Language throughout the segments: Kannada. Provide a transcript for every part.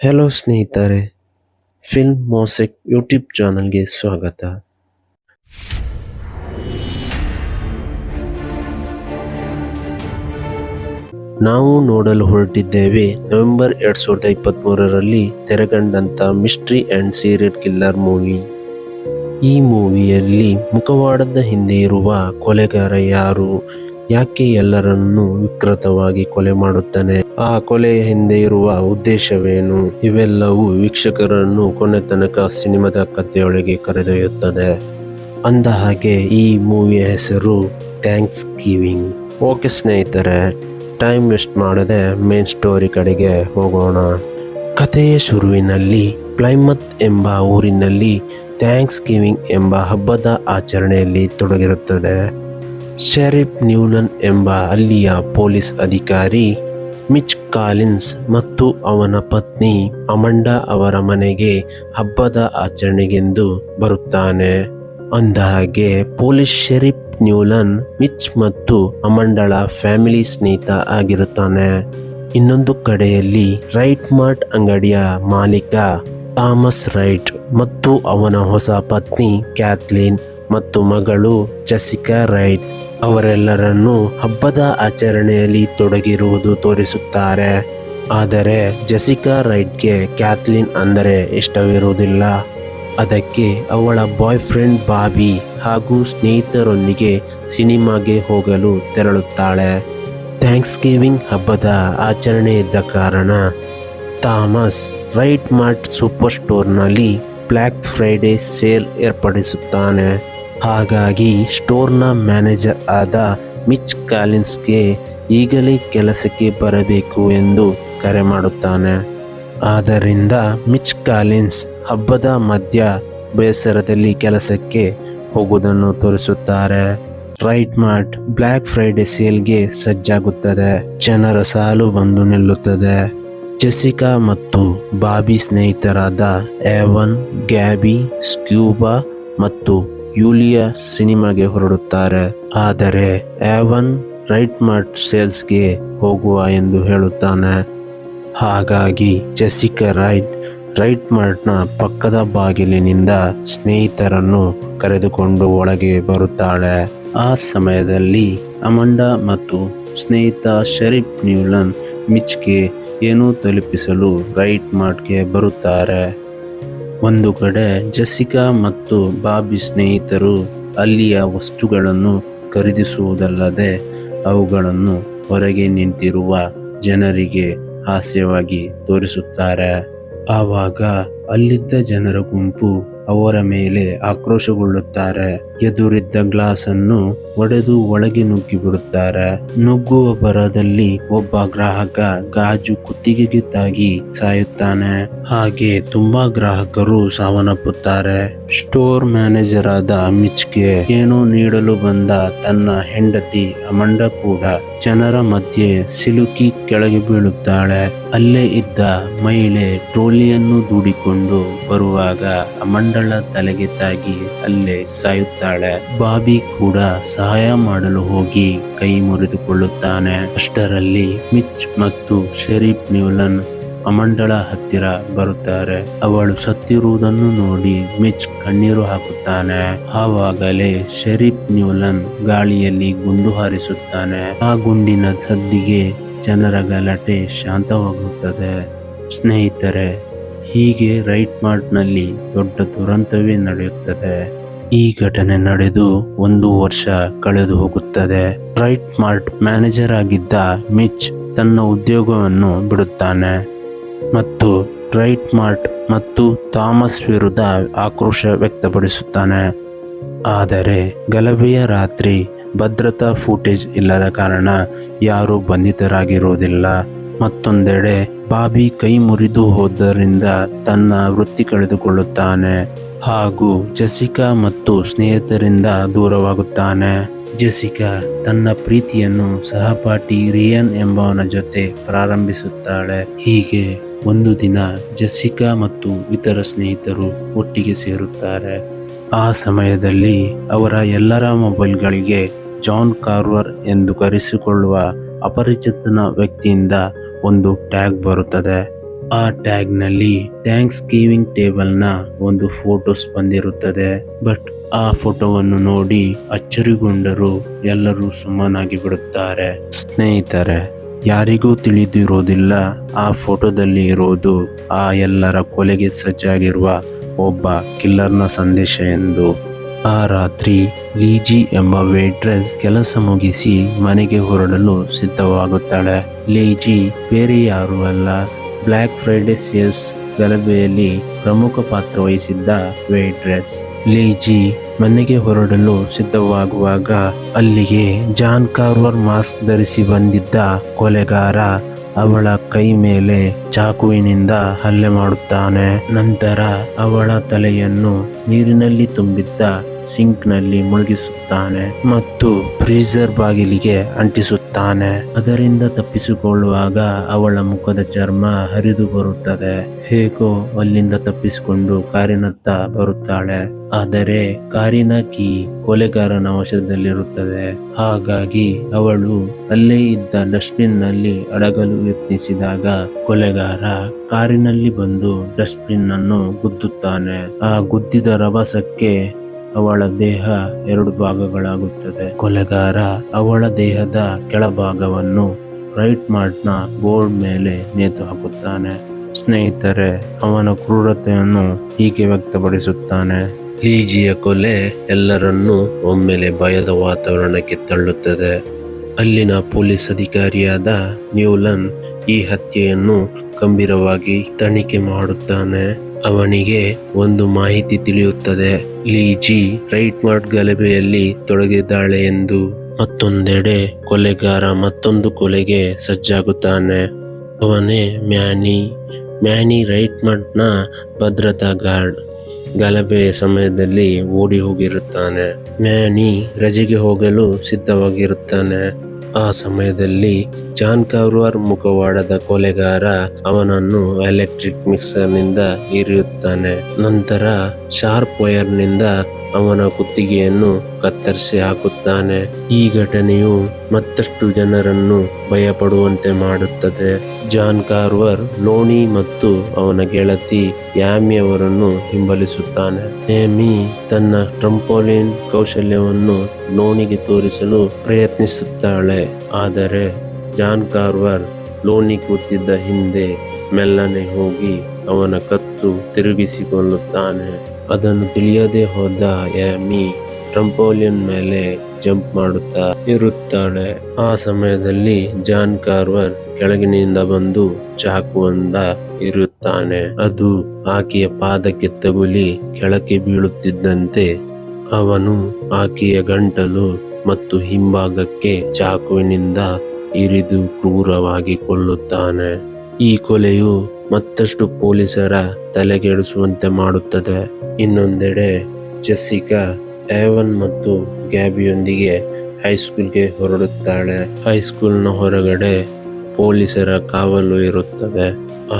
ಹಲೋ ಸ್ನೇಹಿತರೆ, ಫಿಲ್ಮ್ ಮೋಸೆಕ್ ಯೂಟ್ಯೂಬ್ ಚಾನಲ್ಗೆ ಸ್ವಾಗತ. ನಾವು ನೋಡಲು ಹೊರಟಿದ್ದೇವೆ ನವೆಂಬರ್ 2023ರಲ್ಲಿ ತೆರೆಕಂಡಂತ mystery and serial killer movie. ಈ ಮೂವಿಯಲ್ಲಿ ಮುಖವಾಡದ ಹಿಂದೆ ಇರುವ ಕೊಲೆಗಾರ ಯಾರು, ಯಾಕೆ ಎಲ್ಲರನ್ನೂ ವಿಕೃತವಾಗಿ ಕೊಲೆ ಮಾಡುತ್ತಾನೆ, ಆ ಕೊಲೆಯ ಹಿಂದೆ ಇರುವ ಉದ್ದೇಶವೇನು, ಇವೆಲ್ಲವೂ ವೀಕ್ಷಕರನ್ನು ಕೊನೆ ತನಕ ಸಿನಿಮಾದ ಕಥೆಯೊಳಗೆ ಕರೆದೊಯ್ಯುತ್ತದೆ. ಅಂದ ಹಾಗೆ ಈ ಮೂವಿಯ ಹೆಸರು ಥ್ಯಾಂಕ್ಸ್ ಗಿವಿಂಗ್. ಓಕೆ ಸ್ನೇಹಿತರೆ, ಟೈಮ್ ವೇಸ್ಟ್ ಮಾಡದೆ ಮೇನ್ ಸ್ಟೋರಿ ಕಡೆಗೆ ಹೋಗೋಣ. ಕಥೆಯ ಶುರುವಿನಲ್ಲಿ ಪ್ಲೈಮತ್ ಎಂಬ ಊರಿನಲ್ಲಿ ಥ್ಯಾಂಕ್ಸ್ ಗಿವಿಂಗ್ ಎಂಬ ಹಬ್ಬದ ಆಚರಣೆಯಲ್ಲಿ ತೊಡಗಿರುತ್ತದೆ. ಶೆರಿಫ್ ನ್ಯೂಲನ್ ಎಂಬ ಅಲ್ಲಿಯ ಪೊಲೀಸ್ ಅಧಿಕಾರಿ ಮಿಚ್ ಕಾಲಿನ್ಸ್ ಮತ್ತು ಅವನ ಪತ್ನಿ ಅಮಂಡಾ ಅವರ ಮನೆಗೆ ಹಬ್ಬದ ಆಚರಣೆಗೆಂದು ಬರುತ್ತಾನೆ. ಅಂದಹಾಗೆ ಪೊಲೀಸ್ ಶೆರಿಫ್ ನ್ಯೂಲನ್ ಮಿಚ್ ಮತ್ತು ಅಮಂಡಳ ಫ್ಯಾಮಿಲಿ ಸ್ನೇಹಿತ ಆಗಿರುತ್ತಾನೆ. ಇನ್ನೊಂದು ಕಡೆಯಲ್ಲಿ ರೈಟ್ ಮಾರ್ಟ್ ಅಂಗಡಿಯ ಮಾಲೀಕ ಥಾಮಸ್ ರೈಟ್ ಮತ್ತು ಅವನ ಹೊಸ ಪತ್ನಿ ಕ್ಯಾಥ್ಲೀನ್ ಮತ್ತು ಮಗಳು ಜೆಸಿಕಾ ರೈಟ್ ಅವರೆಲ್ಲರನ್ನೂ ಹಬ್ಬದ ಆಚರಣೆಯಲ್ಲಿ ತೊಡಗಿರುವುದು ತೋರಿಸುತ್ತಾರೆ. ಆದರೆ ಜೆಸಿಕಾ ರೈಟ್ಗೆ ಕ್ಯಾಥ್ಲೀನ್ ಅಂದರೆ ಇಷ್ಟವಿರುವುದಿಲ್ಲ. ಅದಕ್ಕೆ ಅವಳ ಬಾಯ್ ಫ್ರೆಂಡ್ ಬಾಬಿ ಹಾಗೂ ಸ್ನೇಹಿತರೊಂದಿಗೆ ಸಿನಿಮಾಗೆ ಹೋಗಲು ತೆರಳುತ್ತಾಳೆ. ಥ್ಯಾಂಕ್ಸ್ ಗಿವಿಂಗ್ ಹಬ್ಬದ ಆಚರಣೆ ಇದ್ದ ಕಾರಣ ಥಾಮಸ್ ರೈಟ್ ಮಾರ್ಟ್ ಸೂಪರ್ ಸ್ಟೋರ್ನಲ್ಲಿ ಬ್ಲ್ಯಾಕ್ ಫ್ರೈಡೇ ಸೇಲ್ ಏರ್ಪಡಿಸುತ್ತಾನೆ. ಹಾಗಾಗಿ ಸ್ಟೋರ್ನ ಮ್ಯಾನೇಜರ್ ಆದ ಮಿಚ್ ಕಾಲಿನ್ಸ್ಗೆ ಈಗಲೇ ಕೆಲಸಕ್ಕೆ ಬರಬೇಕು ಎಂದು ಕರೆ ಮಾಡುತ್ತಾನೆ. ಆದ್ದರಿಂದ ಮಿಚ್ ಕಾಲಿನ್ಸ್ ಹಬ್ಬದ ಮಧ್ಯ ಬೇಸರದಲ್ಲಿ ಕೆಲಸಕ್ಕೆ ಹೋಗುವುದನ್ನು ತೋರಿಸುತ್ತಾರೆ. ರೈಟ್ ಮಾರ್ಟ್ ಬ್ಲ್ಯಾಕ್ ಫ್ರೈಡೇ ಸೇಲ್ಗೆ ಸಜ್ಜಾಗುತ್ತದೆ. ಜನರ ಸಾಲು ಬಂದು ನಿಲ್ಲುತ್ತದೆ. ಜೆಸಿಕಾ ಮತ್ತು ಬಾಬಿ ಸ್ನೇಹಿತರಾದ ಏವನ್, ಗ್ಯಾಬಿ, ಸ್ಕ್ಯೂಬಾ ಮತ್ತು ಯೂಲಿಯಾ ಸಿನಿಮಾಗೆ ಹೊರಡುತ್ತಾರೆ. ಆದರೆ ಏವನ್ ರೈಟ್ ಮಾರ್ಟ್ ಸೇಲ್ಸ್ಗೆ ಹೋಗುವ ಎಂದು ಹೇಳುತ್ತಾನೆ. ಹಾಗಾಗಿ ಜೆಸಿಕಾ ರೈಟ್ ಮಾರ್ಟ್ನ ಪಕ್ಕದ ಬಾಗಿಲಿನಿಂದ ಸ್ನೇಹಿತರನ್ನು ಕರೆದುಕೊಂಡು ಒಳಗೆ ಬರುತ್ತಾಳೆ. ಆ ಸಮಯದಲ್ಲಿ ಅಮಂಡಾ ಮತ್ತು ಸ್ನೇಹಿತ ಶೆರಿಫ್ ನ್ಯೂಲನ್ ಮಿಚ್ಗೆ ಏನೋ ತಲುಪಿಸಲು ರೈಟ್ ಮಾರ್ಟ್ಗೆ ಬರುತ್ತಾರೆ. ಒಂದು ಕಡೆ ಜೆಸಿಕಾ ಮತ್ತು ಬಾಬಿ ಸ್ನೇಹಿತರು ಅಲ್ಲಿಯ ವಸ್ತುಗಳನ್ನು ಖರೀದಿಸುವುದಲ್ಲದೆ ಅವುಗಳನ್ನು ಹೊರಗೆ ನಿಂತಿರುವ ಜನರಿಗೆ ಹಾಸ್ಯವಾಗಿ ತೋರಿಸುತ್ತಾರೆ. ಆವಾಗ ಅಲ್ಲಿದ್ದ ಜನರ ಗುಂಪು ಅವರ ಮೇಲೆ ಆಕ್ರೋಶಗೊಳ್ಳುತ್ತಾರೆ. ಎದುರಿದ್ದ ಗ್ಲಾಸ್ ಅನ್ನು ಒಡೆದು ಒಳಗೆ ನುಗ್ಗಿಬಿಡುತ್ತಾರೆ. ನುಗ್ಗುವ ಭರದಲ್ಲಿ ಒಬ್ಬ ಗ್ರಾಹಕ ಗಾಜು ಕುತ್ತಿಗೆಗೆ ತಾಗಿ ಸಾಯುತ್ತಾನೆ. ಹಾಗೆ ತುಂಬಾ ಗ್ರಾಹಕರು ಸಾವನ್ನಪ್ಪುತ್ತಾರೆ. ಸ್ಟೋರ್ ಮ್ಯಾನೇಜರ್ ಆದ ಮಿಚ್ಗೆ ಏನೋ ನೀಡಲು ಬಂದ ತನ್ನ ಹೆಂಡತಿ ಅಮಂಡಾ ಕೂಡ ಜನರ ಮಧ್ಯೆ ಸಿಲುಕಿ ಕೆಳಗೆ ಬೀಳುತ್ತಾಳೆ. ಅಲ್ಲೇ ಇದ್ದ ಮಹಿಳೆ ಟ್ರೋಲಿಯನ್ನು ದೂಡಿಕೊಂಡು ಬರುವಾಗ ಅಮಂಡಳ ತಲೆಗೆ ತಾಗಿ ಅಲ್ಲೇ ಸಾಯುತ್ತಾಳೆ. ಬಾಬಿ ಕೂಡ ಸಹಾಯ ಮಾಡಲು ಹೋಗಿ ಕೈ ಮುರಿದುಕೊಳ್ಳುತ್ತಾನೆ. ಅಷ್ಟರಲ್ಲಿ ಮಿಚ್ ಮತ್ತು ಶೆರಿಫ್ ನ್ಯೂಲನ್ ಅಮಂಡಳ ಹತ್ತಿರ ಬರುತ್ತಾರೆ. ಅವಳು ಸತ್ತಿರುವುದನ್ನು ನೋಡಿ ಮಿಚ್ ಕಣ್ಣೀರು ಹಾಕುತ್ತಾನೆ. ಆವಾಗಲೇ ಶೆರಿಫ್ ನ್ಯೂಲನ್ ಗಾಳಿಯಲ್ಲಿ ಗುಂಡು ಹಾರಿಸುತ್ತಾನೆ. ಆ ಗುಂಡಿನ ಸದ್ದಿಗೆ ಜನರ ಗಲಾಟೆ ಶಾಂತವಾಗುತ್ತದೆ. ಸ್ನೇಹಿತರೆ, ಹೀಗೆ ರೈಟ್ ಮಾರ್ಟ್ನಲ್ಲಿ ದೊಡ್ಡ ದುರಂತವೇ ನಡೆಯುತ್ತದೆ. ಈ ಘಟನೆ ನಡೆದು 1 ವರ್ಷ ಕಳೆದು ಹೋಗುತ್ತದೆ. ರೈಟ್ ಮಾರ್ಟ್ ಮ್ಯಾನೇಜರ್ ಆಗಿದ್ದ ಮಿಚ್ ತನ್ನ ಉದ್ಯೋಗವನ್ನು ಬಿಡುತ್ತಾನೆ ಮತ್ತು ರೈಟ್ ಮಾರ್ಟ್ ಮತ್ತು ಥಾಮಸ್ ವಿರುದ್ಧ ಆಕ್ರೋಶ ವ್ಯಕ್ತಪಡಿಸುತ್ತಾನೆ. ಆದರೆ ಗಲಭೆಯ ರಾತ್ರಿ ಭದ್ರತಾ ಫುಟೇಜ್ ಇಲ್ಲದ ಕಾರಣ ಯಾರೂ ಬಂಧಿತರಾಗಿರುವುದಿಲ್ಲ. ಮತ್ತೊಂದೆಡೆ ಬಾಬಿ ಕೈ ಮುರಿದು ಹೋದ್ದರಿಂದ ತನ್ನ ವೃತ್ತಿ ಕಳೆದುಕೊಳ್ಳುತ್ತಾನೆ ಹಾಗೂ ಜೆಸಿಕಾ ಮತ್ತು ಸ್ನೇಹಿತರಿಂದ ದೂರವಾಗುತ್ತಾನೆ. ಜೆಸಿಕಾ ತನ್ನ ಪ್ರೀತಿಯನ್ನು ಸಹಪಾಠಿ ರಿಯಾನ್ ಎಂಬವನ ಜೊತೆ ಪ್ರಾರಂಭಿಸುತ್ತಾಳೆ. ಹೀಗೆ ಒಂದು ದಿನ ಜೆಸಿಕಾ ಮತ್ತು ಇತರ ಸ್ನೇಹಿತರು ಒಟ್ಟಿಗೆ ಸೇರುತ್ತಾರೆ. ಆ ಸಮಯದಲ್ಲಿ ಅವರ ಎಲ್ಲರ ಮೊಬೈಲ್ಗಳಿಗೆ ಜಾನ್ ಕಾರ್ವರ್ ಎಂದು ಕರೆಸಿಕೊಳ್ಳುವ ಅಪರಿಚಿತನ ವ್ಯಕ್ತಿಯಿಂದ ಒಂದು ಟ್ಯಾಗ್ ಬರುತ್ತದೆ. ಆ ಟ್ಯಾಗ್ ನಲ್ಲಿ ಥ್ಯಾಂಕ್ಸ್ ಗಿವಿಂಗ್ ಟೇಬಲ್ ನ ಒಂದು ಫೋಟೋಸ್ ಬಂದಿರುತ್ತದೆ. ಬಟ್ ಆ ಫೋಟೋವನ್ನು ನೋಡಿ ಅಚ್ಚರಿಗೊಂಡರು ಎಲ್ಲರೂ ಸುಮ್ಮನಾಗಿ ಬಿಡುತ್ತಾರೆ. ಸ್ನೇಹಿತರೆ, ಯಾರಿಗೂ ತಿಳಿದಿರೋದಿಲ್ಲ ಆ ಫೋಟೋದಲ್ಲಿ ಇರೋದು ಆ ಎಲ್ಲರ ಕೊಲೆಗೆ ಸಜ್ಜಾಗಿರುವ ಒಬ್ಬ ಕಿಲ್ಲರ್ನ ಸಂದೇಶ ಎಂದು. ಆ ರಾತ್ರಿ ಲೀಜಿ ಎಂಬ ವೇಟ್ರೆಸ್ ಕೆಲಸ ಮುಗಿಸಿ ಮನೆಗೆ ಹೊರಡಲು ಸಿದ್ಧವಾಗುತ್ತಾಳೆ. ಲೀಜಿ ಬೇರೆ ಯಾರೂ ಅಲ್ಲ, ಬ್ಲ್ಯಾಕ್ ಫ್ರೈಡೆ ಸೇಲ್ಸ್ ಗಲಭೆಯಲ್ಲಿ ಪ್ರಮುಖ ಪಾತ್ರ ವಹಿಸಿದ್ದ ವೇಟ್ರೆಸ್. ಲೀಜಿ ಮನೆಗೆ ಹೊರಡಲು ಸಿದ್ಧವಾಗುವಾಗ ಅಲ್ಲಿಗೆ ಜಾನ್ ಕಾರ್ವರ್ ಮಾಸ್ಕ್ ಧರಿಸಿ ಬಂದಿದ್ದ ಕೊಲೆಗಾರ ಅವಳ ಕೈ ಮೇಲೆ ಚಾಕುವಿನಿಂದ ಹಲ್ಲೆ ಮಾಡುತ್ತಾನೆ. ನಂತರ ಅವಳ ತಲೆಯನ್ನು ನೀರಿನಲ್ಲಿ ತುಂಬಿದ್ದ ಸಿಂಕ್ ನಲ್ಲಿ ಮುಳುಗಿಸುತ್ತಾನೆ ಮತ್ತು ಫ್ರೀಜರ್ ಬಾಗಿಲಿಗೆ ಅಂಟಿಸುತ್ತಾನೆ. ಅದರಿಂದ ತಪ್ಪಿಸಿಕೊಳ್ಳುವಾಗ ಅವಳ ಮುಖದ ಚರ್ಮ ಹರಿದು ಬರುತ್ತದೆ. ಹೇಗೋ ಅಲ್ಲಿಂದ ತಪ್ಪಿಸಿಕೊಂಡು ಕಾರಿನತ್ತ ಬರುತ್ತಾಳೆ. ಆದರೆ ಕಾರಿನ ಕೀ ಕೊಲೆಗಾರನ ವಶದಲ್ಲಿರುತ್ತದೆ. ಹಾಗಾಗಿ ಅವಳು ಅಲ್ಲೇ ಇದ್ದ ಡಸ್ಟ್ಬಿನ್ ನಲ್ಲಿ ಅಡಗಲು ಯತ್ನಿಸಿದಾಗ ಕೊಲೆಗಾರ ಕಾರಿನಲ್ಲಿ ಬಂದು ಡಸ್ಟ್ಬಿನ್ ಅನ್ನು ಗುದ್ದುತ್ತಾನೆ. ಆ ಗುದ್ದಿದ ರಭಸಕ್ಕೆ ಅವಳ ದೇಹ 2 ಭಾಗಗಳಾಗುತ್ತದೆ. ಕೊಲೆಗಾರ ಅವಳ ದೇಹದ ಕೆಳಭಾಗವನ್ನು ರೈಟ್ ಮಾರ್ಟ್ನ ಬೋರ್ಡ್ ಮೇಲೆ ನೇತು ಹಾಕುತ್ತಾನೆ. ಸ್ನೇಹಿತರೆ, ಅವನ ಕ್ರೂರತೆಯನ್ನು ಹೀಗೆ ವ್ಯಕ್ತಪಡಿಸುತ್ತಾನೆ. ಲೀಜಿಯ ಕೊಲೆ ಎಲ್ಲರನ್ನೂ ಒಮ್ಮೆಲೆ ಭಯದ ವಾತಾವರಣಕ್ಕೆ ತಳ್ಳುತ್ತದೆ. ಅಲ್ಲಿನ ಪೊಲೀಸ್ ಅಧಿಕಾರಿಯಾದ ನ್ಯೂಲನ್ ಈ ಹತ್ಯೆಯನ್ನು ಗಂಭೀರವಾಗಿ ತನಿಖೆ ಮಾಡುತ್ತಾನೆ. ಅವನಿಗೆ ಒಂದು ಮಾಹಿತಿ ತಿಳಿಯುತ್ತದೆ, ಲೀಜಿ ರೈಟ್ ಮಾರ್ಟ್ ಗಲಭೆಯಲ್ಲಿ ತೊಡಗಿದ್ದಾಳೆ ಎಂದು. ಮತ್ತೊಂದೆಡೆ ಕೊಲೆಗಾರ ಮತ್ತೊಂದು ಕೊಲೆಗೆ ಸಜ್ಜಾಗುತ್ತಾನೆ. ಅವನೇ ಮ್ಯಾನಿ ರೈಟ್ ಮಾರ್ಟ್ನ ಭದ್ರತಾ ಗಾರ್ಡ್. ಗಲಭೆಯ ಸಮಯದಲ್ಲಿ ಓಡಿ ಹೋಗಿರುತ್ತಾನೆ. ಮ್ಯಾನಿ ರಜೆಗೆ ಹೋಗಲು ಸಿದ್ಧವಾಗಿರುತ್ತಾನೆ. ಆ ಸಮಯದಲ್ಲಿ ಜಾನ್ ಕಾರ್ವರ್ ಮುಖವಾಡದ ಕೊಲೆಗಾರ ಅವನನ್ನು ಎಲೆಕ್ಟ್ರಿಕ್ ಮಿಕ್ಸರ್ನಿಂದ ಇರಿಯುತ್ತಾನೆ. ನಂತರ ಶಾರ್ಪ್ ವೈರ್ನಿಂದ ಅವನ ಕುತ್ತಿಗೆಯನ್ನು ಕತ್ತರಿಸಿ ಹಾಕುತ್ತಾನೆ. ಈ ಘಟನೆಯು ಮತ್ತಷ್ಟು ಜನರನ್ನು ಭಯಪಡುವಂತೆ ಮಾಡುತ್ತದೆ. ಜಾನ್ ಕಾರ್ವರ್ ಲೋನಿ ಮತ್ತು ಅವನ ಗೆಳತಿ ಯಾಮಿ ಅವರನ್ನು ಹಿಂಬಾಲಿಸುತ್ತಾನೆ. ಯಾಮಿ ತನ್ನ ಟ್ರಂಪೋಲಿನ್ ಕೌಶಲ್ಯವನ್ನು ಲೋನಿಗೆ ತೋರಿಸಲು ಪ್ರಯತ್ನಿಸುತ್ತಾಳೆ. ಆದರೆ ಜಾನ್ ಕಾರ್ವರ್ ಲೋನಿ ಕೂತಿದ್ದ ಹಿಂದೆ ಮೆಲ್ಲನೆ ಹೋಗಿ ಅವನ ಕತ್ತು ತಿರುಗಿಸಿಕೊಳ್ಳುತ್ತಾನೆ. ಅದನ್ನು ತಿಳಿಯದೆ ಹೋದ ಯಾಮಿ ಟ್ರಂಪೋಲಿನ್ ಮೇಲೆ ಜಂಪ್ ಮಾಡುತ್ತಾ ಇರುತ್ತಾಳೆ. ಆ ಸಮಯದಲ್ಲಿ ಜಾನ್ ಕಾರ್ವರ್ ಕೆಳಗಿನಿಂದ ಬಂದು ಚಾಕುವಿಂದ ಇರುತ್ತಾನೆ. ಅದು ಆಕೆಯ ಪಾದಕ್ಕೆ ತಗುಲಿ ಕೆಳಕ್ಕೆ ಬೀಳುತ್ತಿದ್ದಂತೆ ಅವನು ಆಕೆಯ ಗಂಟಲು ಮತ್ತು ಹಿಂಭಾಗಕ್ಕೆ ಚಾಕುವಿನಿಂದ ಇರಿದು ಕ್ರೂರವಾಗಿ ಕೊಲ್ಲುತ್ತಾನೆ. ಈ ಕೊಲೆಯು ಮತ್ತಷ್ಟು ಪೊಲೀಸರ ತಲೆಗೆಡಿಸುವಂತೆ ಮಾಡುತ್ತದೆ. ಇನ್ನೊಂದೆಡೆ ಜೆಸ್ಸಿಕಾ ಏವನ್ ಮತ್ತು ಗ್ಯಾಬಿಯೊಂದಿಗೆ ಹೈಸ್ಕೂಲ್ಗೆ ಹೊರಡುತ್ತಾಳೆ. ಹೈಸ್ಕೂಲ್ನ ಹೊರಗಡೆ ಪೊಲೀಸರ ಕಾವಲು ಇರುತ್ತದೆ.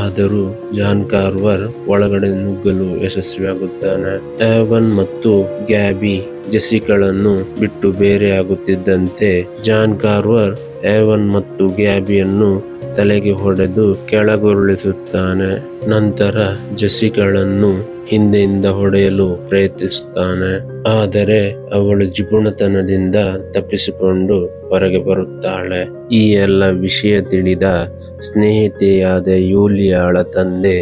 ಆದರೂ ಜಾನ್ ಕಾರ್ವರ್ ಒಳಗಡೆ ನುಗ್ಗಲು ಯಶಸ್ವಿಯಾಗುತ್ತಾನೆ. ಏವನ್ ಮತ್ತು ಗ್ಯಾಬಿ ಜೆಸ್ಸಿಕಾಳನ್ನು ಬಿಟ್ಟು ಬೇರೆಯಾಗುತ್ತಿದ್ದಂತೆ ಜಾನ್ ಕಾರ್ವರ್ ಏವನ್ ಮತ್ತು ಗ್ಯಾಬಿಯನ್ನು ತಲೆಗೆ ಹೊಡೆದು ಕೆಳಗುರುಳಿಸುತ್ತಾನೆ. ನಂತರ ಜೆಸ್ಸಿಕಾಳನ್ನು ಹಿಂದೆಯಿಂದ ಹೊಡೆಯಲು ಪ್ರಯತ್ನಿಸುತ್ತಾನೆ. ಆದರೆ ಅವಳು ಜಿಪುಣತನದಿಂದ ತಪ್ಪಿಸಿಕೊಂಡು ಹೊರಗೆ ಬರುತ್ತಾಳೆ. ಈ ಎಲ್ಲ ವಿಷಯ ತಿಳಿದ ಸ್ನೇಹಿತೆಯಾದ ಯೂಲಿಯಾಳ ತಂದೆ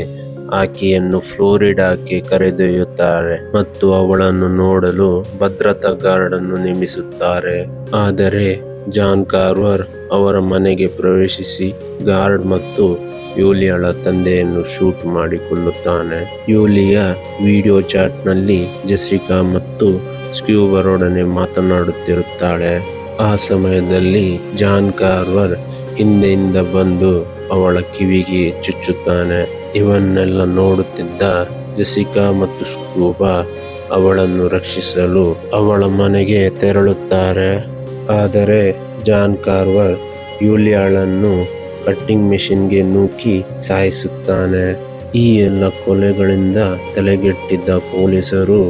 ಆಕೆಯನ್ನು ಫ್ಲೋರಿಡಾಕ್ಕೆ ಕರೆದೊಯ್ಯುತ್ತಾರೆ ಮತ್ತು ಅವಳನ್ನು ನೋಡಲು ಭದ್ರತಾ ಗಾರ್ಡ್ ಅನ್ನು ನೇಮಿಸುತ್ತಾರೆ. ಆದರೆ ಜಾನ್ ಕಾರ್ವರ್ ಅವರ ಮನೆಗೆ ಪ್ರವೇಶಿಸಿ ಗಾರ್ಡ್ ಮತ್ತು ಯೂಲಿಯಾಳ ತಂದೆಯನ್ನು ಶೂಟ್ ಮಾಡಿ ಕೊಲ್ಲುತ್ತಾನೆ. ಯೂಲಿಯಾ ವಿಡಿಯೋ ಚಾಟ್ನಲ್ಲಿ ಜೆಸ್ಸಿಕಾ ಮತ್ತು ಸ್ಕ್ಯೂಬರೊಡನೆ ಮಾತನಾಡುತ್ತಿರುತ್ತಾಳೆ. ಆ ಸಮಯದಲ್ಲಿ ಜಾನ್ ಕಾರ್ವರ್ ಹಿಂದೆಯಿಂದ ಬಂದು ಅವಳ ಕಿವಿಗೆ ಚುಚ್ಚುತ್ತಾನೆ. ಇವನ್ನೆಲ್ಲ ನೋಡುತ್ತಿದ್ದ ಜೆಸ್ಸಿಕಾ ಮತ್ತು ಸ್ಕ್ಯೂಬಾ ಅವಳನ್ನು ರಕ್ಷಿಸಲು ಅವಳ ಮನೆಗೆ ತೆರಳುತ್ತಾರೆ. ಆದರೆ ಜಾನ್ ಕಾರ್ವರ್ ಯೂಲಿಯಾಳನ್ನು ಕಟ್ಟಿಂಗ್ ಮೆಷಿನ್ಗೆ ನೂಕಿ ಸಾಯಿಸುತ್ತಾನೆ. ಈ ಎಲ್ಲ ಕೊಲೆಗಳಿಂದ ತಲೆಗೆಟ್ಟಿದ್ದ ಪೊಲೀಸರು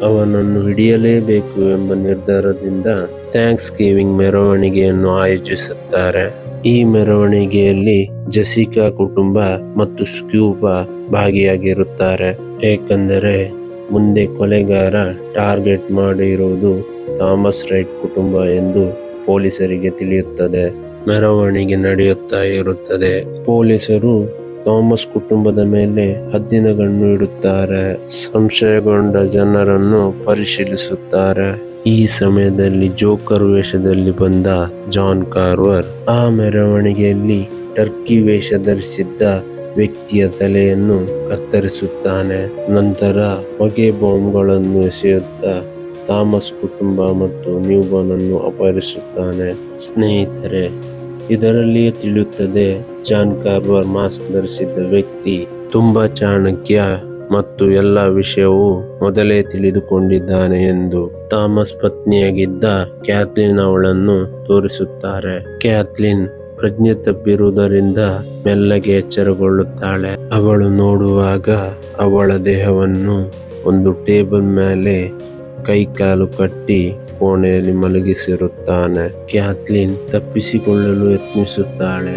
ಅವನನ್ನು ಹಿಡಿಯಲೇಬೇಕು ಎಂಬ ನಿರ್ಧಾರದಿಂದ ಥ್ಯಾಂಕ್ಸ್ ಗಿವಿಂಗ್ ಮೆರವಣಿಗೆಯನ್ನು ಆಯೋಜಿಸುತ್ತಾರೆ. ಈ ಮೆರವಣಿಗೆಯಲ್ಲಿ ಜೆಸಿಕಾ ಕುಟುಂಬ ಮತ್ತು ಸ್ಕ್ಯೂಬಾ ಭಾಗಿಯಾಗಿರುತ್ತಾರೆ, ಏಕೆಂದರೆ ಮುಂದೆ ಕೊಲೆಗಾರ ಟಾರ್ಗೆಟ್ ಮಾಡಿರುವುದು ಥಾಮಸ್ ರೈಟ್ ಕುಟುಂಬ ಎಂದು ಪೊಲೀಸರಿಗೆ ತಿಳಿಯುತ್ತದೆ. ಮೆರವಣಿಗೆ ನಡೆಯುತ್ತಾ ಇರುತ್ತದೆ. ಪೊಲೀಸರು ಥಾಮಸ್ ಕುಟುಂಬದ ಮೇಲೆ ಹದ್ದಿನ ಕಣ್ಣು ಇಡುತ್ತಾರೆ. ಸಂಶಯಗೊಂಡ ಜನರನ್ನು ಪರಿಶೀಲಿಸುತ್ತಾರೆ. ಈ ಸಮಯದಲ್ಲಿ ಜೋಕರ್ ವೇಷದಲ್ಲಿ ಬಂದ ಜಾನ್ ಕಾರ್ವರ್ ಆ ಮೆರವಣಿಗೆಯಲ್ಲಿ ಟರ್ಕಿ ವೇಷ ಧರಿಸಿದ್ದ ವ್ಯಕ್ತಿಯ ತಲೆಯನ್ನು ಕತ್ತರಿಸುತ್ತಾನೆ. ನಂತರ ಹೊಗೆ ಬಾಂಬ್ಗಳನ್ನು ಎಸೆಯುತ್ತಾ ಥಾಮಸ್ ಕುಟುಂಬ ಮತ್ತು ನ್ಯೂಬಾರ್ನ್ ಅನ್ನು ಅಪಹರಿಸುತ್ತಾನೆ. ಸ್ನೇಹಿತರೆ, ಇದರಲ್ಲಿಯೇ ತಿಳಿಯುತ್ತದೆ ಜಾನ್ ಕಾರ್ವರ್ ಮಾಸ್ಕ್ ಧರಿಸಿದ್ದ ವ್ಯಕ್ತಿ ತುಂಬಾ ಚಾಣಕ್ಯ ಮತ್ತು ಎಲ್ಲ ವಿಷಯವೂ ಮೊದಲೇ ತಿಳಿದುಕೊಂಡಿದ್ದಾನೆ ಎಂದು. ಥಾಮಸ್ ಪತ್ನಿಯಾಗಿದ್ದ ಕ್ಯಾಥ್ಲಿನ್ ಅವಳನ್ನು ತೋರಿಸುತ್ತಾರೆ. ಕ್ಯಾಥ್ಲಿನ್ ಪ್ರಜ್ಞೆ ತಪ್ಪಿರುವುದರಿಂದ ಮೆಲ್ಲಗೆ ಎಚ್ಚರಗೊಳ್ಳುತ್ತಾಳೆ. ಅವಳು ನೋಡುವಾಗ ಅವಳ ದೇಹವನ್ನು ಒಂದು ಟೇಬಲ್ ಮೇಲೆ ಕೈಕಾಲು ಕಟ್ಟಿ ಕೋಣೆಯಲ್ಲಿ ಮಲಗಿಸಿರುತ್ತಾನೆ. ಕ್ಯಾಥ್ಲಿನ್ ತಪ್ಪಿಸಿಕೊಳ್ಳಲು ಯತ್ನಿಸುತ್ತಾಳೆ,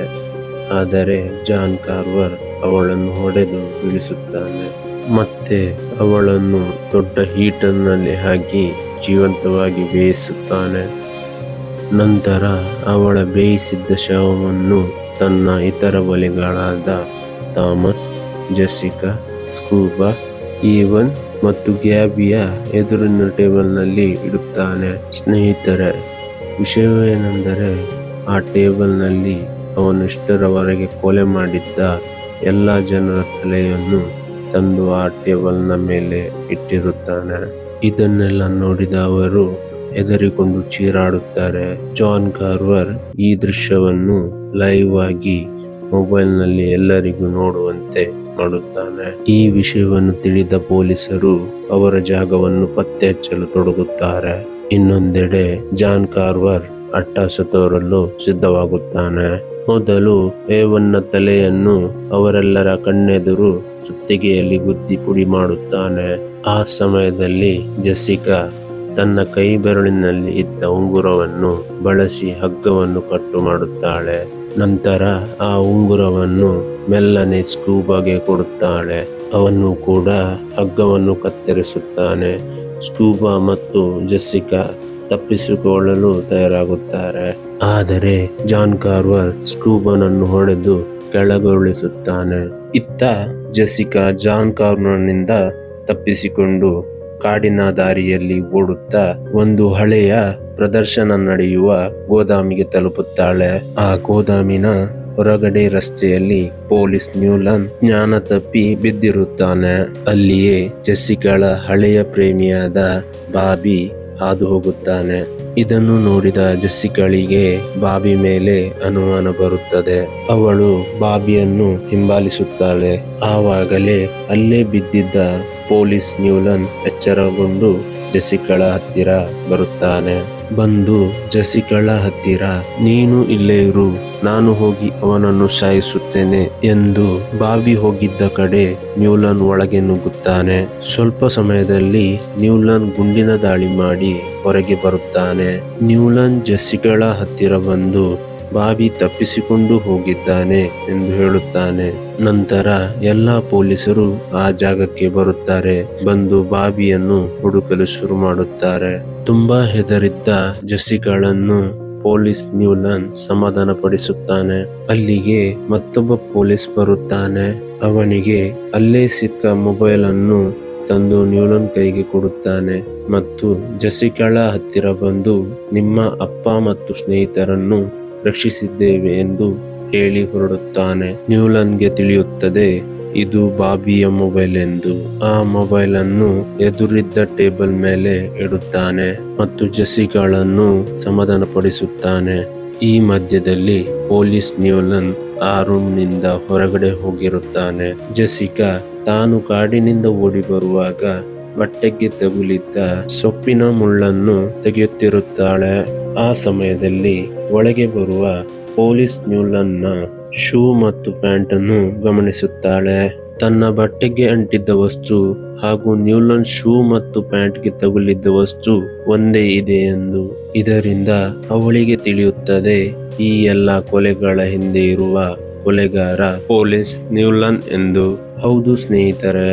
ಆದರೆ ಜಾನ್ ಕಾರ್ವರ್ ಅವಳನ್ನು ಹೊಡೆದು ಬೀಳಿಸುತ್ತಾನೆ. ಮತ್ತೆ ಅವಳನ್ನು ದೊಡ್ಡ ಹೀಟರ್ನಲ್ಲಿ ಹಾಕಿ ಜೀವಂತವಾಗಿ ಬೇಯಿಸುತ್ತಾನೆ. ನಂತರ ಅವಳ ಬೇಯಿಸಿದ್ದ ಶವವನ್ನು ತನ್ನ ಇತರ ಬಲಿಗಳಾದ ಥಾಮಸ್, ಜೆಸಿಕಾ, ಸ್ಕ್ಯೂಬಾ, ಈವನ್ ಮತ್ತು ಗ್ಯಾಬಿಯ ಎದುರಿನ ಟೇಬಲ್ನಲ್ಲಿ ಇಡುತ್ತಾನೆ. ಸ್ನೇಹಿತರೆ, ವಿಷಯವೇನೆಂದರೆ ಆ ಟೇಬಲ್ನಲ್ಲಿ ಅವನು ಇಷ್ಟರವರೆಗೆ ಕೊಲೆ ಮಾಡಿದ್ದ ಎಲ್ಲ ಜನರ ತಲೆಯನ್ನು ತಂದು ಆ ಟೇಬಲ್ನ ಮೇಲೆ ಇಟ್ಟಿರುತ್ತಾನೆ. ಇದನ್ನೆಲ್ಲ ನೋಡಿದ ಅವರು ಹೆದರಿಕೊಂಡು ಚೀರಾಡುತ್ತಾರೆ. ಜಾನ್ ಕಾರ್ವರ್ ಈ ದೃಶ್ಯವನ್ನು ಲೈವ್ ಆಗಿ ಮೊಬೈಲ್ನಲ್ಲಿ ಎಲ್ಲರಿಗೂ ನೋಡುವಂತೆ ಮಾಡುತ್ತಾನೆ. ಈ ವಿಷಯವನ್ನು ತಿಳಿದ ಪೊಲೀಸರು ಅವರ ಜಾಗವನ್ನು ಪತ್ತೆ ಹಚ್ಚಲು ತೊಡಗುತ್ತಾರೆ. ಇನ್ನೊಂದೆಡೆ ಜಾನ್ ಕಾರ್ವರ್ ಅಟ್ಟಹಾಸ ತೋರಲು ಸಿದ್ಧವಾಗುತ್ತಾನೆ. ಮೊದಲು ಏವನ್ನ ತಲೆಯನ್ನು ಅವರೆಲ್ಲರ ಕಣ್ಣೆದುರು ಸುತ್ತಿಗೆಯಲ್ಲಿ ಗುದ್ದಿ ಪುಡಿ ಮಾಡುತ್ತಾನೆ. ಆ ಸಮಯದಲ್ಲಿ ಜೆಸಿಕಾ ತನ್ನ ಕೈ ಬೆರಳಿನಲ್ಲಿ ಇದ್ದ ಉಂಗುರವನ್ನು ಬಳಸಿ ಹಗ್ಗವನ್ನು ಕಟ್ಟು ಮಾಡುತ್ತಾಳೆ. ನಂತರ ಆ ಉಂಗುರವನ್ನು ಮೆಲ್ಲನೆ ಸ್ಕ್ಯೂಬಾಗೆ ಕೊಡುತ್ತಾಳೆ. ಅವನು ಕೂಡ ಹಗ್ಗವನ್ನು ಕತ್ತರಿಸುತ್ತಾನೆ. ಸ್ಕ್ಯೂಬಾ ಮತ್ತು ಜೆಸಿಕಾ ತಪ್ಪಿಸಿಕೊಳ್ಳಲು ತಯಾರಾಗುತ್ತಾರೆ. ಆದರೆ ಜಾನ್ ಕಾರ್ವರ್ ಸ್ಕ್ಯೂಬಾನನ್ನು ಹೊಡೆದು ಕೆಳಗುರುಳಿಸುತ್ತಾನೆ. ಇತ್ತ ಜೆಸಿಕಾ ಜಾನ್ ಕಾರ್ವರ್ನಿಂದ ತಪ್ಪಿಸಿಕೊಂಡು ಕಾಡಿನ ದಾರಿಯಲ್ಲಿ ಓಡುತ್ತಾ ಒಂದು ಹಳೆಯ ಪ್ರದರ್ಶನ ನಡೆಯುವ ಗೋದಾಮಿಗೆ ತಲುಪುತ್ತಾಳೆ. ಆ ಗೋದಾಮಿನ ಹೊರಗಡೆ ರಸ್ತೆಯಲ್ಲಿ ಪೊಲೀಸ್ ನ್ಯೂಲನ್ ಜ್ಞಾನ ತಪ್ಪಿ ಬಿದ್ದಿರುತ್ತಾನೆ. ಅಲ್ಲಿಯೇ ಜೆಸಿಕಾಳ ಹಳೆಯ ಪ್ರೇಮಿಯಾದ ಬಾಬಿ ಹಾದು ಹೋಗುತ್ತಾನೆ. ಇದನ್ನು ನೋಡಿದ ಜೆಸಿಕಾಳಿಗೆ ಬಾಬಿ ಮೇಲೆ ಅನುಮಾನ ಬರುತ್ತದೆ. ಅವಳು ಬಾಬಿಯನ್ನು ಹಿಂಬಾಲಿಸುತ್ತಾಳೆ. ಆವಾಗಲೇ ಅಲ್ಲೇ ಬಿದ್ದಿದ್ದ ಪೊಲೀಸ್ ನ್ಯೂಲನ್ ಎಚ್ಚರಗೊಂಡು ಜೆಸಿಕಾಳ ಹತ್ತಿರ ಬರುತ್ತಾನೆ. ಬಂದು ಜೆಸಿಕಾಳ ಹತ್ತಿರ, ನೀನು ಇಲ್ಲೇ ಇರು, ನಾನು ಹೋಗಿ ಅವನನ್ನು ಸಾಯಿಸುತ್ತೇನೆ ಎಂದು ಬಾಬಿ ಹೋಗಿದ್ದ ಕಡೆ ನ್ಯೂಲನ್ ಒಳಗೆ ನುಗ್ಗುತ್ತಾನೆ. ಸ್ವಲ್ಪ ಸಮಯದಲ್ಲಿ ನ್ಯೂಲನ್ ಗುಂಡಿನ ದಾಳಿ ಮಾಡಿ ಹೊರಗೆ ಬರುತ್ತಾನೆ. ನ್ಯೂಲನ್ ಜೆಸಿಕಾಳ ಹತ್ತಿರ ಬಂದು ಬಾಬಿ ತಪ್ಪಿಸಿಕೊಂಡು ಹೋಗಿದ್ದಾನೆ ಎಂದು ಹೇಳುತ್ತಾನೆ. ನಂತರ ಎಲ್ಲ ಪೊಲೀಸರು ಆ ಜಾಗಕ್ಕೆ ಬರುತ್ತಾರೆ. ಬಂದು ಬಾಬಿಯನ್ನು ಹುಡುಕಲು ಶುರು ಮಾಡುತ್ತಾರೆ. ತುಂಬಾ ಹೆದರಿದ್ದ ಜೆಸಿಕಾಳನ್ನು ಪೊಲೀಸ್ ನ್ಯೂಲನ್ ಸಮಾಧಾನ ಪಡಿಸುತ್ತಾನೆ. ಅಲ್ಲಿಗೆ ಮತ್ತೊಬ್ಬ ಪೊಲೀಸ್ ಬರುತ್ತಾನೆ. ಅವನಿಗೆ ಅಲ್ಲೇ ಸಿಕ್ಕ ಮೊಬೈಲ್ ಅನ್ನು ತಂದು ನ್ಯೂಲನ್ ಕೈಗೆ ಕೊಡುತ್ತಾನೆ ಮತ್ತು ಜೆಸಿಕಾಳ ಹತ್ತಿರ ಬಂದು, ನಿಮ್ಮ ಅಪ್ಪ ಮತ್ತು ಸ್ನೇಹಿತರನ್ನು ರಕ್ಷಿಸಿದ್ದೇವೆ ಎಂದು ಹೇಳಿ ಹೊರಡುತ್ತಾನೆ. ನ್ಯೂಲನ್ಗೆ ತಿಳಿಯುತ್ತದೆ ಇದು ಬಾಬಿಯ ಮೊಬೈಲ್ ಎಂದು. ಆ ಮೊಬೈಲ್ ಅನ್ನು ಎದುರಿದ್ದ ಟೇಬಲ್ ಮೇಲೆ ಇಡುತ್ತಾನೆ ಮತ್ತು ಜೆಸಿಕಾಳನ್ನು ಸಮಾಧಾನ ಪಡಿಸುತ್ತಾನೆ. ಈ ಮಧ್ಯದಲ್ಲಿ ಪೊಲೀಸ್ ನ್ಯೂಲನ್ ಆ ರೂಮ್ನಿಂದ ಹೊರಗಡೆ ಹೋಗಿರುತ್ತಾನೆ. ಜೆಸಿಕಾ ತಾನು ಕಾಡಿನಿಂದ ಓಡಿ ಬರುವಾಗ ಬಟ್ಟೆಗೆ ತಗುಲಿದ್ದ ಸೊಪ್ಪಿನ ಮುಳ್ಳನ್ನು ತೆಗೆಯುತ್ತಿರುತ್ತಾಳೆ. ಆ ಸಮಯದಲ್ಲಿ ಒಳಗೆ ಬರುವ ಪೊಲೀಸ್ ನ್ಯೂಲನ್ನ ಶೂ ಮತ್ತು ಪ್ಯಾಂಟ್ ಅನ್ನು ಗಮನಿಸುತ್ತಾಳೆ. ತನ್ನ ಬಟ್ಟೆಗೆ ಅಂಟಿದ್ದ ವಸ್ತು ಹಾಗೂ ನ್ಯೂಲನ್ ಶೂ ಮತ್ತು ಪ್ಯಾಂಟ್ಗೆ ತಗುಲಿದ್ದ ವಸ್ತು ಒಂದೇ ಇದೆ ಎಂದು. ಇದರಿಂದ ಅವಳಿಗೆ ತಿಳಿಯುತ್ತದೆ ಈ ಎಲ್ಲ ಕೊಲೆಗಳ ಹಿಂದೆ ಇರುವ ಕೊಲೆಗಾರ ಪೊಲೀಸ್ ನ್ಯೂಲನ್ ಎಂದು. ಹೌದು ಸ್ನೇಹಿತರೆ,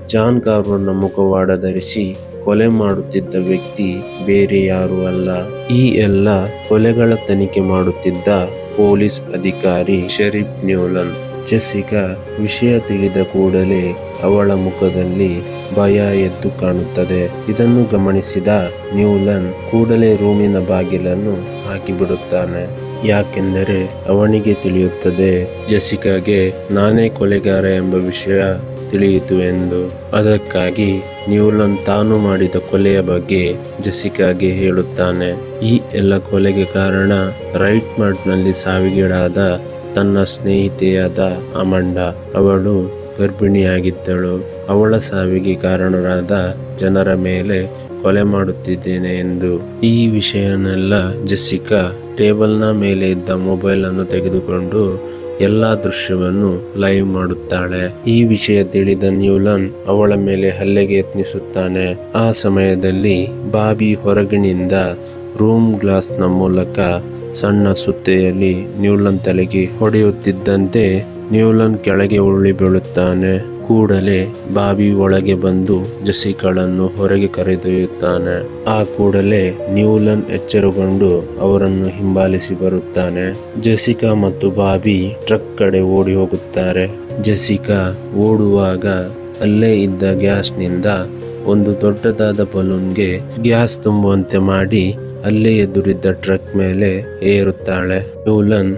ಜಾನ್ ಕಾರ್ವರ್ನ ಮುಖವಾಡ ಧರಿಸಿ ಕೊಲೆ ಮಾಡುತ್ತಿದ್ದ ವ್ಯಕ್ತಿ ಬೇರೆ ಯಾರೂ ಅಲ್ಲ. ಈ ಎಲ್ಲ ಕೊಲೆಗಳ ತನಿಖೆ ಮಾಡುತ್ತಿದ್ದ ಪೊಲೀಸ್ ಅಧಿಕಾರಿ ಶೆರೀಫ್ ನ್ಯೂಲನ್. ಜೆಸ್ಸಿಕಾ ವಿಷಯ ತಿಳಿದ ಕೂಡಲೇ ಅವಳ ಮುಖದಲ್ಲಿ ಭಯ ಎದ್ದು ಕಾಣುತ್ತದೆ. ಇದನ್ನು ಗಮನಿಸಿದ ನ್ಯೂಲನ್ ಕೂಡಲೇ ರೂಮಿನ ಬಾಗಿಲನ್ನು ಹಾಕಿಬಿಡುತ್ತಾನೆ. ಯಾಕೆಂದರೆ ಅವನಿಗೆ ತಿಳಿಯುತ್ತದೆ ಜೆಸ್ಸಿಕಾಗೆ ನಾನೇ ಕೊಲೆಗಾರ ಎಂಬ ವಿಷಯ ತಿಳಿಯಿತು ಎಂದು. ಅದಕ್ಕಾಗಿ ನ್ಯೂಲನ್ ತಾನು ಮಾಡಿದ ಕೊಲೆಯ ಬಗ್ಗೆ ಜೆಸ್ಸಿಕಾಗೆ ಹೇಳುತ್ತಾನೆ. ಈ ಎಲ್ಲ ಕೊಲೆಗೆ ಕಾರಣ ರೈಟ್ ಮಾರ್ಟ್ನಲ್ಲಿ ಸಾವಿಗೀಡಾದ ತನ್ನ ಸ್ನೇಹಿತೆಯಾದ ಅಮಂಡಾ. ಅವಳು ಗರ್ಭಿಣಿಯಾಗಿದ್ದಳು. ಅವಳ ಸಾವಿಗೆ ಕಾರಣರಾದ ಜನರ ಮೇಲೆ ಕೊಲೆ ಮಾಡುತ್ತಿದ್ದೇನೆ ಎಂದು. ಈ ವಿಷಯನೆಲ್ಲ ಜೆಸ್ಸಿಕಾ ಟೇಬಲ್ನ ಮೇಲೆ ಇದ್ದ ಮೊಬೈಲ್ ಅನ್ನು ತೆಗೆದುಕೊಂಡು ಎಲ್ಲಾ ದೃಶ್ಯವನ್ನು ಲೈವ್ ಮಾಡುತ್ತಾಳೆ. ಈ ವಿಷಯ ತಿಳಿದ ನ್ಯೂಲನ್ ಅವಳ ಮೇಲೆ ಹಲ್ಲೆಗೆ ಯತ್ನಿಸುತ್ತಾನೆ. ಆ ಸಮಯದಲ್ಲಿ ಬಾಬಿ ಹೊರಗಿನಿಂದ ರೂಮ್ ಗ್ಲಾಸ್ನ ಮೂಲಕ ಸಣ್ಣ ಸುತ್ತೆಯಲ್ಲಿ ನ್ಯೂಲನ್ ತಲೆಗೆ ಹೊಡೆಯುತ್ತಿದ್ದಂತೆ ನ್ಯೂಲನ್ ಕೆಳಗೆ ಉರುಳಿ ಬೀಳುತ್ತಾನೆ. ಕೂಡಲೇ ಬಾಬಿ ಒಳಗೆ ಬಂದು ಜೆಸ್ಸಿಕಾಳನ್ನು ಹೊರಗೆ ಕರೆದೊಯ್ಯುತ್ತಾನೆ. ಆ ಕೂಡಲೇ ನ್ಯೂಲನ್ ಎಚ್ಚರಗೊಂಡು ಅವರನ್ನು ಹಿಂಬಾಲಿಸಿ ಬರುತ್ತಾನೆ. ಜೆಸ್ಸಿಕಾ ಮತ್ತು ಬಾಬಿ ಟ್ರಕ್ ಕಡೆ ಓಡಿ ಹೋಗುತ್ತಾರೆ. ಜೆಸ್ಸಿಕಾ ಓಡುವಾಗ ಅಲ್ಲೇ ಇದ್ದ ಗ್ಯಾಸ್ನಿಂದ ಒಂದು ದೊಡ್ಡದಾದ ಬಲೂನ್ಗೆ ಗ್ಯಾಸ್ ತುಂಬುವಂತೆ ಮಾಡಿ ಅಲ್ಲೇ ಎದುರಿದ್ದ ಟ್ರಕ್ ಮೇಲೆ ಏರುತ್ತಾಳೆ. ನ್ಯೂಲನ್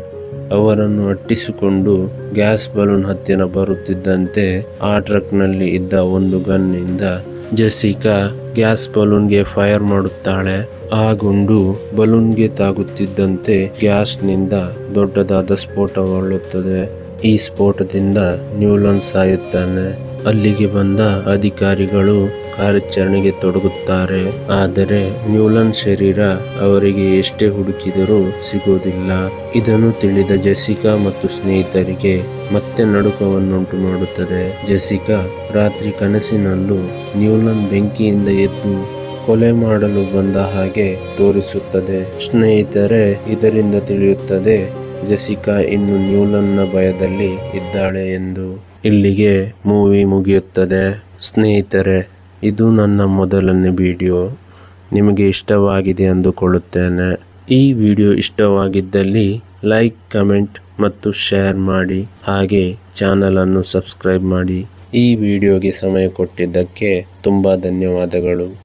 ಅವರನ್ನು ಅಟ್ಟಿಸಿಕೊಂಡು ಗ್ಯಾಸ್ ಬಲೂನ್ ಹತ್ತಿರ ಬರುತ್ತಿದ್ದಂತೆ ಆ ಟ್ರಕ್ನಲ್ಲಿ ಇದ್ದ ಒಂದು ಗನ್ನಿಂದ ಜೆಸ್ಸಿಕಾ ಗ್ಯಾಸ್ ಬಲೂನ್ಗೆ ಫೈರ್ ಮಾಡುತ್ತಾಳೆ. ಆ ಗುಂಡು ಬಲೂನ್ಗೆ ತಾಗುತ್ತಿದ್ದಂತೆ ಗ್ಯಾಸ್ನಿಂದ ದೊಡ್ಡದಾದ ಸ್ಫೋಟಗೊಳ್ಳುತ್ತದೆ. ಈ ಸ್ಫೋಟದಿಂದ ನ್ಯೂಲನ್ ಸಾಯುತ್ತಾನೆ. ಅಲ್ಲಿಗೆ ಬಂದ ಅಧಿಕಾರಿಗಳು ಕಾರ್ಯಾಚರಣೆಗೆ ತೊಡಗುತ್ತಾರೆ. ಆದರೆ ನ್ಯೂಲನ್ ಶರೀರ ಅವರಿಗೆ ಎಷ್ಟೇ ಹುಡುಕಿದರೂ ಸಿಗೋದಿಲ್ಲ. ಇದನ್ನು ತಿಳಿದ ಜೆಸ್ಸಿಕಾ ಮತ್ತು ಸ್ನೇಹಿತರಿಗೆ ಮತ್ತೆ ನಡುಕವನ್ನುಂಟು ಮಾಡುತ್ತದೆ. ಜೆಸ್ಸಿಕಾ ರಾತ್ರಿ ಕನಸಿನಲ್ಲೂ ನ್ಯೂಲನ್ ಬೆಂಕಿಯಿಂದ ಎದ್ದು ಕೊಲೆ ಮಾಡಲು ಬಂದ ಹಾಗೆ ತೋರಿಸುತ್ತದೆ. ಸ್ನೇಹಿತರೆ, ಇದರಿಂದ ತಿಳಿಯುತ್ತದೆ ಜೆಸ್ಸಿಕಾ ಇನ್ನು ನ್ಯೂಲನ್ನ ಭಯದಲ್ಲಿ ಇದ್ದಾಳೆ ಎಂದು. ಇಲ್ಲಿಗೆ ಮೂವಿ ಮುಗಿಯುತ್ತದೆ. ಸ್ನೇಹಿತರೆ, ಇದು ನನ್ನ ಮೊದಲನೇ ವಿಡಿಯೋ. ನಿಮಗೆ ಇಷ್ಟವಾಗಿದೆ ಅಂದುಕೊಳ್ಳುತ್ತೇನೆ. ಈ ವಿಡಿಯೋ ಇಷ್ಟವಾಗಿದ್ದಲ್ಲಿ ಲೈಕ್, ಕಮೆಂಟ್ ಮತ್ತು ಶೇರ್ ಮಾಡಿ. ಹಾಗೆ ಚಾನಲನ್ನು ಸಬ್ಸ್ಕ್ರೈಬ್ ಮಾಡಿ. ಈ ವಿಡಿಯೋಗೆ ಸಮಯ ಕೊಟ್ಟಿದ್ದಕ್ಕೆ ತುಂಬ ಧನ್ಯವಾದಗಳು.